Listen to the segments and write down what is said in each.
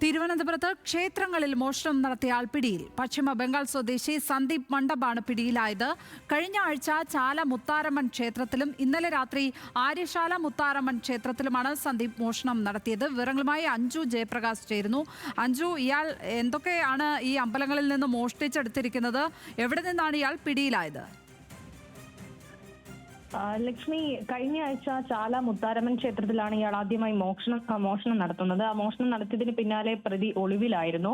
തിരുവനന്തപുരത്ത് ക്ഷേത്രങ്ങളിൽ മോഷണം നടത്തിയ ആൾ പിടിയിൽ. പശ്ചിമ ബംഗാൾ സ്വദേശി സന്ദീപ് മണ്ഡപാണ് പിടിയിലായത്. കഴിഞ്ഞ ആഴ്ച ചാല മുത്താരമ്മൻ ക്ഷേത്രത്തിലും ഇന്നലെ രാത്രി ആര്യശാല മുത്താരമ്മൻ ക്ഷേത്രത്തിലുമാണ് സന്ദീപ് മോഷണം നടത്തിയത്. വിവരങ്ങളുമായി അഞ്ജു ജയപ്രകാശ് ചേരുന്നു. അഞ്ജു, ഇയാൾ എന്തൊക്കെയാണ് ഈ അമ്പലങ്ങളിൽ നിന്ന് മോഷ്ടിച്ചെടുത്തിരിക്കുന്നത്? എവിടെ നിന്നാണ് ഇയാൾ പിടിയിലായത്? ലക്ഷ്മി, കഴിഞ്ഞ ആഴ്ച ചാല മുത്താരമ്മൻ ക്ഷേത്രത്തിലാണ് ഇയാൾ ആദ്യമായി മോഷണം നടത്തുന്നത്. ആ മോഷണം നടത്തിയതിന് പിന്നാലെ പ്രതി ഒളിവിലായിരുന്നു.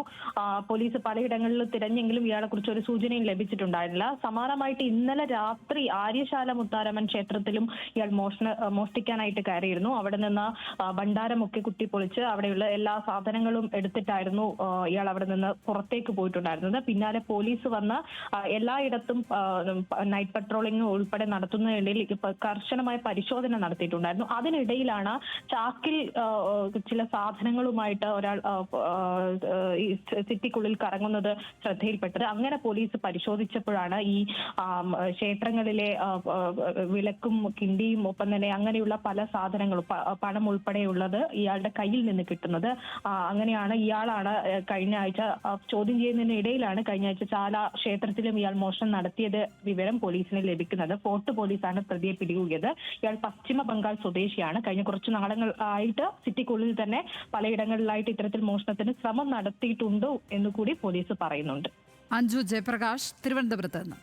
പോലീസ് പലയിടങ്ങളിൽ തിരഞ്ഞെങ്കിലും ഇയാളെ കുറിച്ച് ഒരു സൂചനയും ലഭിച്ചിട്ടുണ്ടായിരുന്നില്ല. സമാനമായിട്ട് ഇന്നലെ രാത്രി ആര്യശാല മുത്താരമ്മൻ ക്ഷേത്രത്തിലും ഇയാൾ മോഷ്ടിക്കാനായിട്ട് കയറിയിരുന്നു. അവിടെ നിന്ന് ഭണ്ഡാരമൊക്കെ കുത്തിപ്പൊളിച്ച് അവിടെയുള്ള എല്ലാ സാധനങ്ങളും എടുത്തിട്ടായിരുന്നു ഇയാൾ അവിടെ നിന്ന് പുറത്തേക്ക് പോയിട്ടുണ്ടായിരുന്നത്. പിന്നാലെ പോലീസ് വന്ന് എല്ലായിടത്തും നൈറ്റ് പട്രോളിംഗ് ഉൾപ്പെടെ നടത്തുന്നതിനിടയിൽ കർശനമായ പരിശോധന നടത്തിയിട്ടുണ്ടായിരുന്നു. അതിനിടയിലാണ് ചാക്കിൽ ചില സാധനങ്ങളുമായിട്ട് ഒരാൾ സിറ്റിക്കുള്ളിൽ കറങ്ങുന്നത് ശ്രദ്ധയിൽപ്പെട്ടത്. അങ്ങനെ പോലീസ് പരിശോധിച്ചപ്പോഴാണ് ഈ ക്ഷേത്രങ്ങളിലെ വിളക്കും കിണ്ടിയും ഒപ്പം തന്നെ അങ്ങനെയുള്ള പല സാധനങ്ങളും പണം ഉൾപ്പെടെയുള്ളത് ഇയാളുടെ കയ്യിൽ നിന്ന് കിട്ടുന്നത്. അങ്ങനെയാണ് ഇയാളാണ് കഴിഞ്ഞ ആഴ്ച ചോദ്യം ചെയ്യുന്നതിനിടയിലാണ് കഴിഞ്ഞ ആഴ്ച ചാല ക്ഷേത്രത്തിലും ഇയാൾ മോഷണം നടത്തിയത് വിവരം പോലീസിന് ലഭിക്കുന്നത്. ഫോർട്ട് പോലീസാണ് പ്രതിയെ പിടികൂടിയത്. ഇയാൾ പശ്ചിമ ബംഗാൾ സ്വദേശിയാണ്. കഴിഞ്ഞ കുറച്ചു നാളുകൾ ആയിട്ട് സിറ്റിക്കുള്ളിൽ തന്നെ പലയിടങ്ങളിലായിട്ട് ഇത്തരത്തിൽ മോഷണത്തിന് ശ്രമം നടത്തിയിട്ടുണ്ടോ എന്നുകൂടി പോലീസ് പറയുന്നുണ്ട്. അഞ്ജു ജയപ്രകാശ്, തിരുവനന്തപുരത്ത് നിന്ന്.